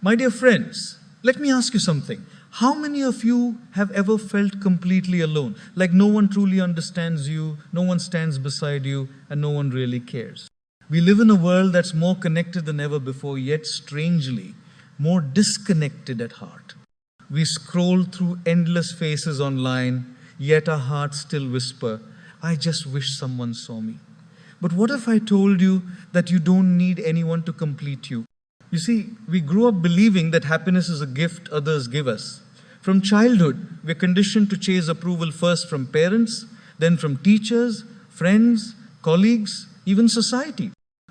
My dear friends, let me ask you something. How many of you have ever felt completely alone? Like no one truly understands you, no one stands beside you, and no one really cares. We live in a world that's more connected than ever before, yet strangely, more disconnected at heart. We scroll through endless faces online, yet our hearts still whisper, I just wish someone saw me. But what if I told you that you don't need anyone to complete you? You see, we grew up believing that happiness is a gift others give us. From childhood, we're conditioned to chase approval first from parents, then from teachers, friends, colleagues, even society.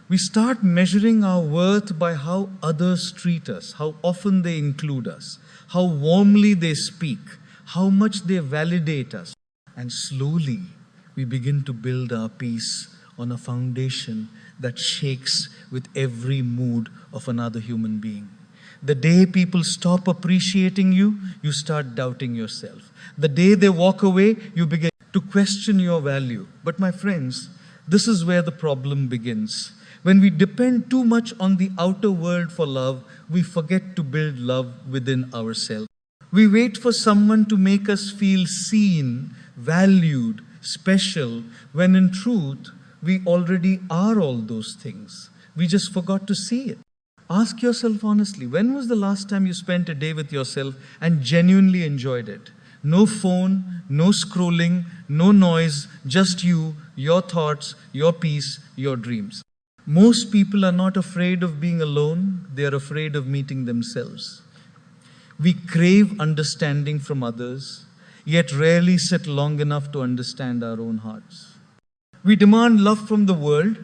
We start measuring our worth by how others treat us, how often they include us, how warmly they speak, how much they validate us. And slowly, we begin to build our peace on a foundation that shakes with every mood of another human being. The day people stop appreciating you, you start doubting yourself. The day they walk away, you begin to question your value. But my friends, this is where the problem begins. When we depend too much on the outer world for love, we forget to build love within ourselves. We wait for someone to make us feel seen, valued, special, when in truth, we already are all those things. We just forgot to see it. Ask yourself honestly, when was the last time you spent a day with yourself and genuinely enjoyed it? No phone, no scrolling, no noise, just you, your thoughts, your peace, your dreams. Most people are not afraid of being alone, they are afraid of meeting themselves. We crave understanding from others, yet rarely sit long enough to understand our own hearts. We demand love from the world,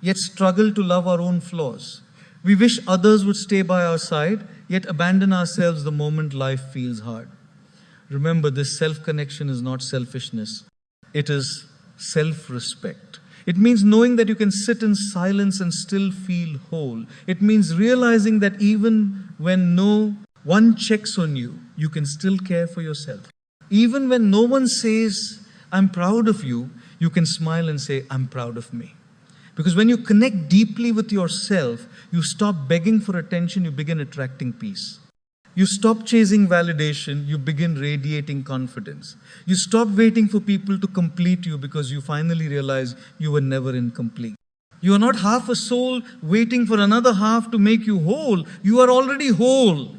yet struggle to love our own flaws. We wish others would stay by our side, yet abandon ourselves the moment life feels hard. Remember, this self-connection is not selfishness. It is self-respect. It means knowing that you can sit in silence and still feel whole. It means realizing that even when no one checks on you, you can still care for yourself. Even when no one says, I'm proud of you, you can smile and say, I'm proud of me. Because when you connect deeply with yourself, you stop begging for attention, you begin attracting peace. You stop chasing validation, you begin radiating confidence. You stop waiting for people to complete you because you finally realize you were never incomplete. You are not half a soul waiting for another half to make you whole. You are already whole.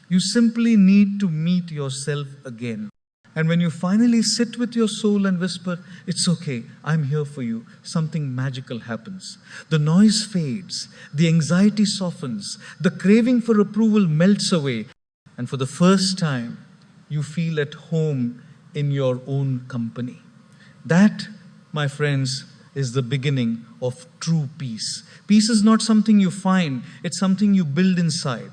You simply need to meet yourself again. And when you finally sit with your soul and whisper, it's okay, I'm here for you, something magical happens. The noise fades, the anxiety softens, the craving for approval melts away. And for the first time, you feel at home in your own company. That, my friends, is the beginning of true peace. Peace is not something you find, it's something you build inside.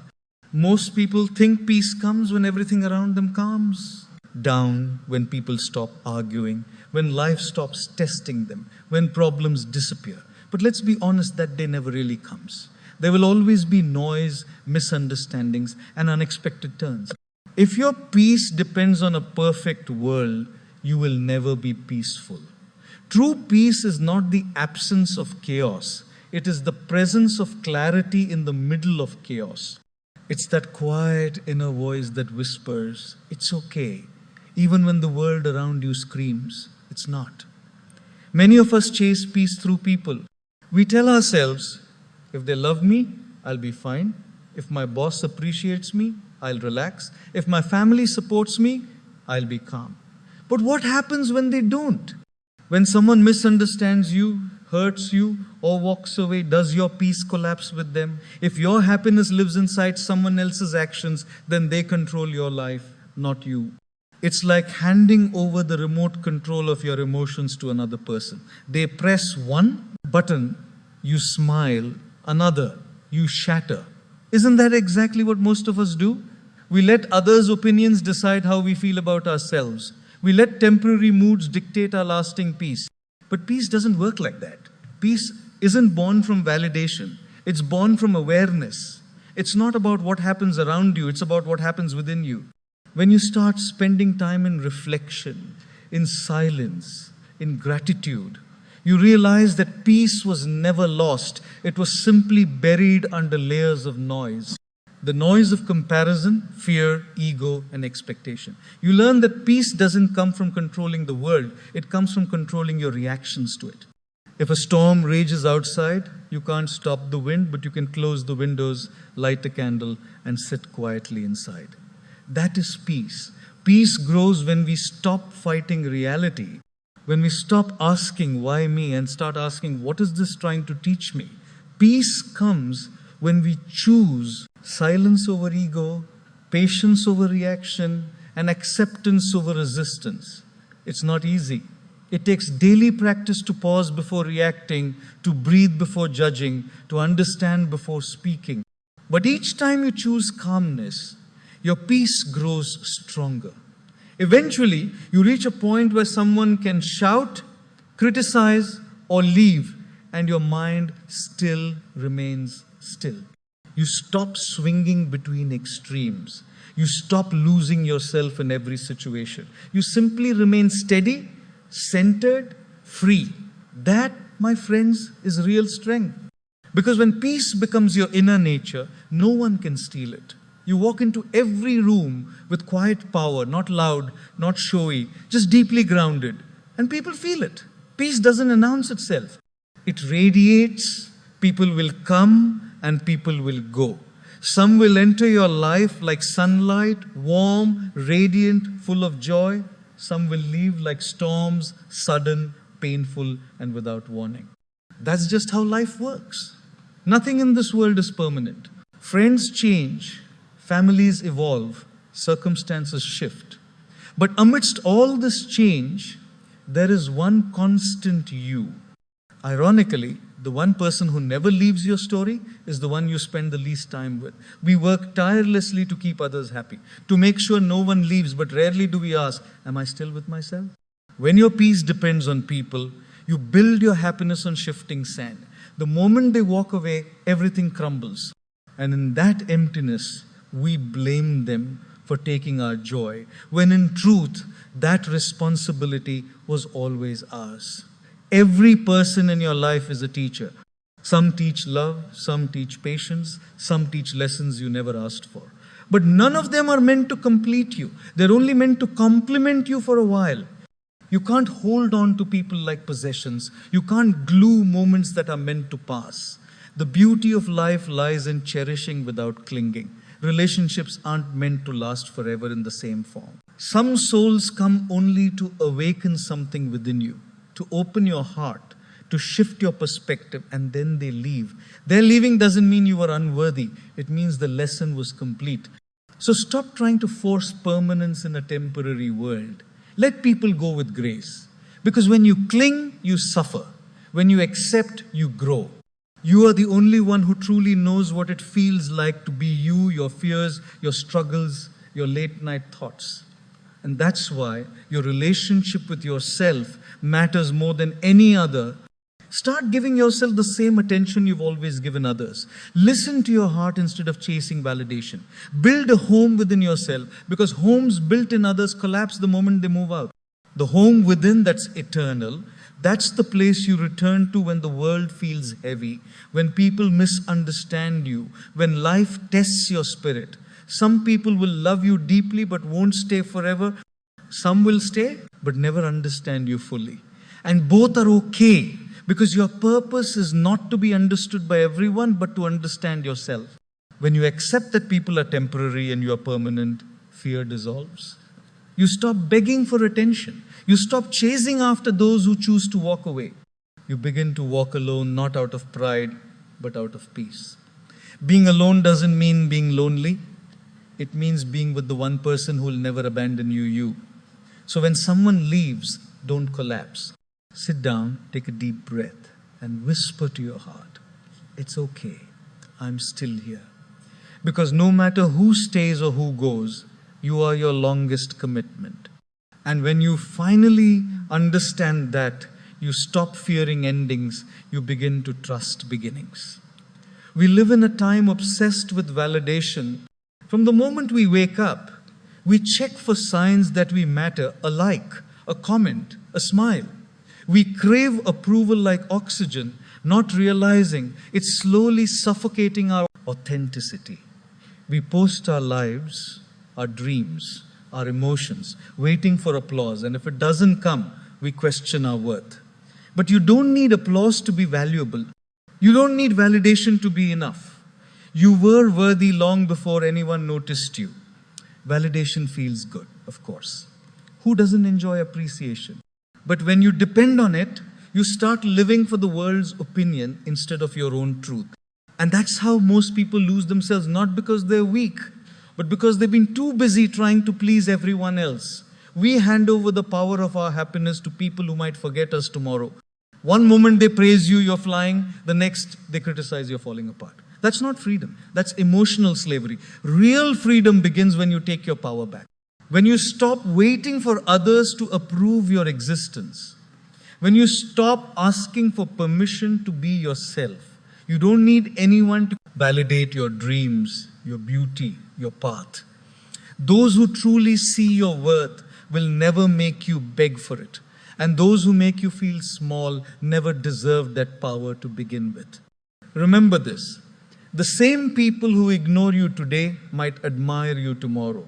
Most people think peace comes when everything around them calms down, when people stop arguing, when life stops testing them, when problems disappear. But let's be honest, that day never really comes. There will always be noise, misunderstandings, and unexpected turns. If your peace depends on a perfect world, you will never be peaceful. True peace is not the absence of chaos. It is the presence of clarity in the middle of chaos. It's that quiet inner voice that whispers, it's okay. Even when the world around you screams, it's not. Many of us chase peace through people. We tell ourselves, if they love me, I'll be fine. If my boss appreciates me, I'll relax. If my family supports me, I'll be calm. But what happens when they don't? When someone misunderstands you, hurts you, or walks away, does your peace collapse with them? If your happiness lives inside someone else's actions, then they control your life, not you. It's like handing over the remote control of your emotions to another person. They press one button, you smile, another, you shatter. Isn't that exactly what most of us do? We let others' opinions decide how we feel about ourselves. We let temporary moods dictate our lasting peace. But peace doesn't work like that. Peace isn't born from validation. It's born from awareness. It's not about what happens around you, it's about what happens within you. When you start spending time in reflection, in silence, in gratitude, you realize that peace was never lost. It was simply buried under layers of noise. The noise of comparison, fear, ego, and expectation. You learn that peace doesn't come from controlling the world, it comes from controlling your reactions to it. If a storm rages outside, you can't stop the wind, but you can close the windows, light a candle, and sit quietly inside. That is peace. Peace grows when we stop fighting reality, when we stop asking, why me, and start asking, what is this trying to teach me? Peace comes when we choose silence over ego, patience over reaction, and acceptance over resistance. It's not easy. It takes daily practice to pause before reacting, to breathe before judging, to understand before speaking. But each time you choose calmness, your peace grows stronger. Eventually, you reach a point where someone can shout, criticize, or leave, and your mind still remains still. You stop swinging between extremes. You stop losing yourself in every situation. You simply remain steady, centered, free. That, my friends, is real strength. Because when peace becomes your inner nature, no one can steal it. You walk into every room with quiet power, not loud, not showy, just deeply grounded. And people feel it. Peace doesn't announce itself. It radiates, people will come and people will go. Some will enter your life like sunlight, warm, radiant, full of joy. Some will leave like storms, sudden, painful, and without warning. That's just how life works. Nothing in this world is permanent. Friends change, families evolve, circumstances shift. But amidst all this change, there is one constant you. Ironically, the one person who never leaves your story is the one you spend the least time with. We work tirelessly to keep others happy, to make sure no one leaves, but rarely do we ask, am I still with myself? When your peace depends on people, you build your happiness on shifting sand. The moment they walk away, everything crumbles. And in that emptiness, we blame them for taking our joy, when in truth, that responsibility was always ours. Every person in your life is a teacher. Some teach love, some teach patience, some teach lessons you never asked for. But none of them are meant to complete you. They're only meant to complement you for a while. You can't hold on to people like possessions. You can't glue moments that are meant to pass. The beauty of life lies in cherishing without clinging. Relationships aren't meant to last forever in the same form. Some souls come only to awaken something within you, to open your heart, to shift your perspective, and then they leave. Their leaving doesn't mean you were unworthy. It means the lesson was complete. So stop trying to force permanence in a temporary world. Let people go with grace. Because when you cling, you suffer. When you accept, you grow. You are the only one who truly knows what it feels like to be you, your fears, your struggles, your late night thoughts. And that's why your relationship with yourself matters more than any other. Start giving yourself the same attention you've always given others. Listen to your heart instead of chasing validation. Build a home within yourself, because homes built in others collapse the moment they move out. The home within that's eternal, that's the place you return to when the world feels heavy, when people misunderstand you, when life tests your spirit. Some people will love you deeply but won't stay forever. Some will stay but never understand you fully. And both are okay, because your purpose is not to be understood by everyone but to understand yourself. When you accept that people are temporary and you are permanent, fear dissolves. You stop begging for attention. You stop chasing after those who choose to walk away. You begin to walk alone, not out of pride, but out of peace. Being alone doesn't mean being lonely. It means being with the one person who will never abandon you. So when someone leaves, don't collapse. Sit down, take a deep breath, and whisper to your heart, it's okay, I'm still here. Because no matter who stays or who goes, you are your longest commitment. And when you finally understand that, you stop fearing endings, you begin to trust beginnings. We live in a time obsessed with validation. From the moment we wake up, we check for signs that we matter, a like, a comment, a smile. We crave approval like oxygen, not realizing it's slowly suffocating our authenticity. We post our lives, our dreams, our emotions, waiting for applause. And if it doesn't come, we question our worth. But you don't need applause to be valuable. You don't need validation to be enough. You were worthy long before anyone noticed you. Validation feels good, of course. Who doesn't enjoy appreciation? But when you depend on it, you start living for the world's opinion instead of your own truth. And that's how most people lose themselves, not because they're weak, but because they've been too busy trying to please everyone else. We hand over the power of our happiness to people who might forget us tomorrow. One moment they praise you, you're flying. The next, they criticize you're falling apart. That's not freedom. That's emotional slavery. Real freedom begins when you take your power back. When you stop waiting for others to approve your existence. When you stop asking for permission to be yourself. You don't need anyone to validate your dreams, your beauty, your path. Those who truly see your worth will never make you beg for it. And those who make you feel small never deserve that power to begin with. Remember this. The same people who ignore you today might admire you tomorrow.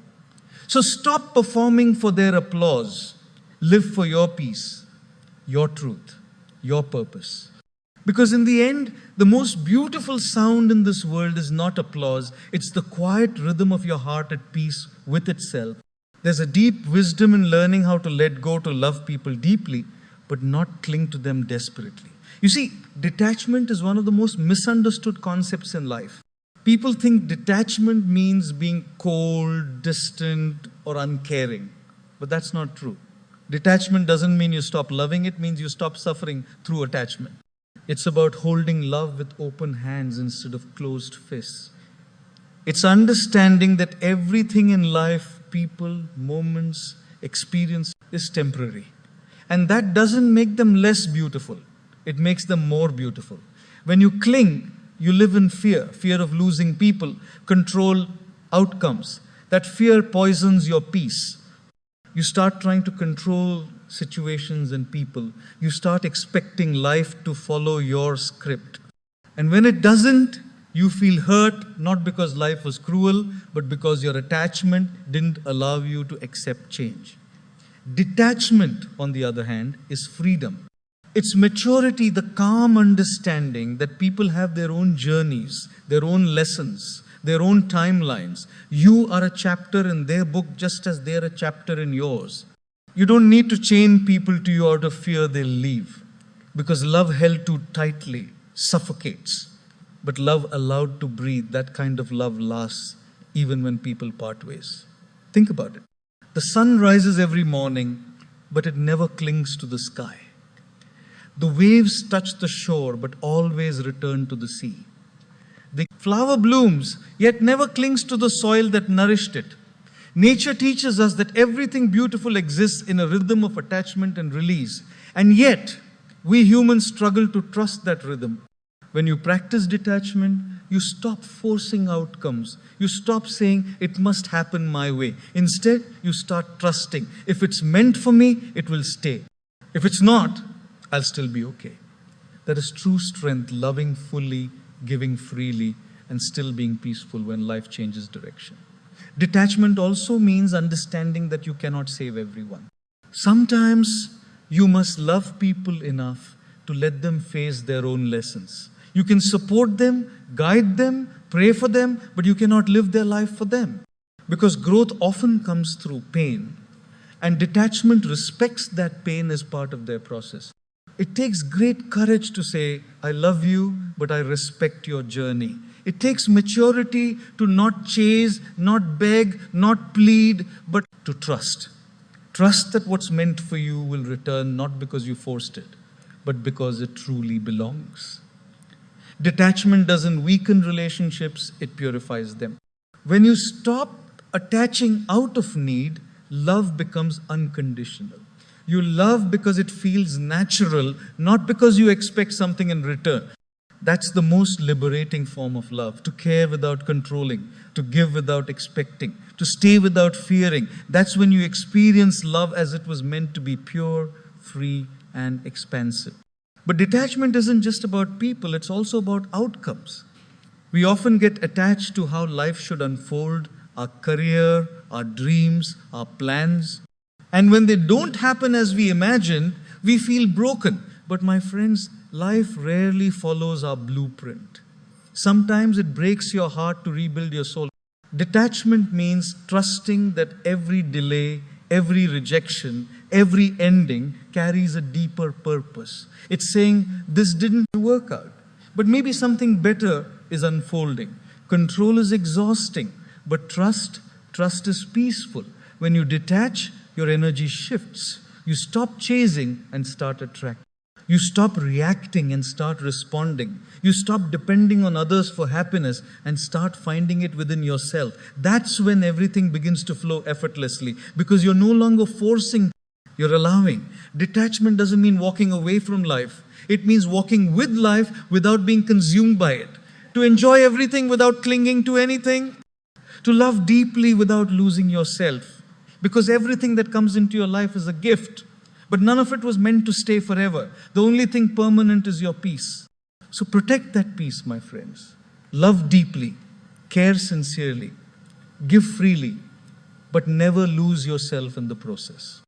So stop performing for their applause. Live for your peace, your truth, your purpose. Because in the end, the most beautiful sound in this world is not applause. It's the quiet rhythm of your heart at peace with itself. There's a deep wisdom in learning how to let go, to love people deeply, but not cling to them desperately. You see, detachment is one of the most misunderstood concepts in life. People think detachment means being cold, distant, or uncaring. But that's not true. Detachment doesn't mean you stop loving, it means you stop suffering through attachment. It's about holding love with open hands instead of closed fists. It's understanding that everything in life, people, moments, experience is temporary. And that doesn't make them less beautiful. It makes them more beautiful. When you cling, you live in fear of losing people, control outcomes. That fear poisons your peace. You start trying to control situations and people. You start expecting life to follow your script. And when it doesn't, you feel hurt, not because life was cruel, but because your attachment didn't allow you to accept change. Detachment, on the other hand, is freedom. It's maturity, the calm understanding that people have their own journeys, their own lessons, their own timelines. You are a chapter in their book just as they're a chapter in yours. You don't need to chain people to you out of fear they'll leave, because love held too tightly suffocates. But love allowed to breathe, that kind of love lasts even when people part ways. Think about it. The sun rises every morning, but it never clings to the sky. The waves touch the shore, but always return to the sea. The flower blooms, yet never clings to the soil that nourished it. Nature teaches us that everything beautiful exists in a rhythm of attachment and release. And yet, we humans struggle to trust that rhythm. When you practice detachment, you stop forcing outcomes. You stop saying, it must happen my way. Instead, you start trusting. If it's meant for me, it will stay. If it's not, I'll still be okay. That is true strength, loving fully, giving freely, and still being peaceful when life changes direction. Detachment also means understanding that you cannot save everyone. Sometimes you must love people enough to let them face their own lessons. You can support them, guide them, pray for them, but you cannot live their life for them. Because growth often comes through pain, and detachment respects that pain as part of their process. It takes great courage to say, I love you, but I respect your journey. It takes maturity to not chase, not beg, not plead, but to trust. Trust that what's meant for you will return, not because you forced it, but because it truly belongs. Detachment doesn't weaken relationships, it purifies them. When you stop attaching out of need, love becomes unconditional. You love because it feels natural, not because you expect something in return. That's the most liberating form of love, to care without controlling, to give without expecting, to stay without fearing. That's when you experience love as it was meant to be, pure, free, and expansive. But detachment isn't just about people, it's also about outcomes. We often get attached to how life should unfold, our career, our dreams, our plans. And when they don't happen as we imagine, we feel broken. But my friends, life rarely follows our blueprint. Sometimes it breaks your heart to rebuild your soul. Detachment means trusting that every delay, every rejection, every ending carries a deeper purpose. It's saying, this didn't work out, but maybe something better is unfolding. Control is exhausting, but trust is peaceful. When you detach, your energy shifts. You stop chasing and start attracting. You stop reacting and start responding. You stop depending on others for happiness and start finding it within yourself. That's when everything begins to flow effortlessly, because you're no longer forcing, you're allowing. Detachment doesn't mean walking away from life. It means walking with life without being consumed by it. To enjoy everything without clinging to anything. To love deeply without losing yourself. Because everything that comes into your life is a gift. But none of it was meant to stay forever. The only thing permanent is your peace. So protect that peace, my friends. Love deeply, care sincerely, give freely, but never lose yourself in the process.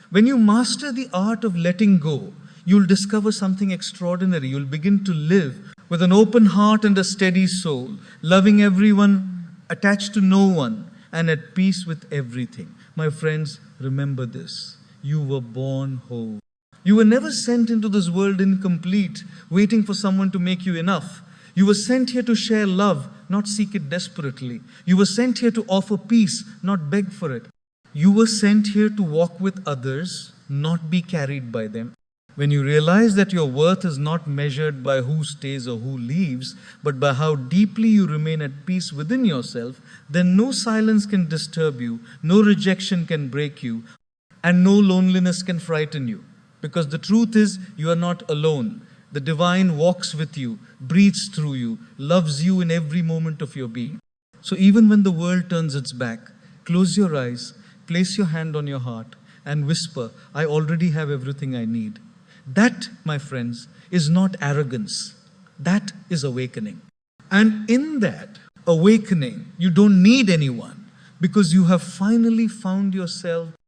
When you master the art of letting go, you'll discover something extraordinary. You'll begin to live with an open heart and a steady soul, loving everyone, attached to no one, and at peace with everything. My friends, remember this. You were born whole. You were never sent into this world incomplete, waiting for someone to make you enough. You were sent here to share love, not seek it desperately. You were sent here to offer peace, not beg for it. You were sent here to walk with others, not be carried by them. When you realize that your worth is not measured by who stays or who leaves, but by how deeply you remain at peace within yourself, then no silence can disturb you, no rejection can break you, and no loneliness can frighten you. Because the truth is, you are not alone. The divine walks with you, breathes through you, loves you in every moment of your being. So even when the world turns its back, close your eyes, place your hand on your heart, and whisper, I already have everything I need. That, my friends, is not arrogance. That is awakening. And in that awakening, you don't need anyone, because you have finally found yourself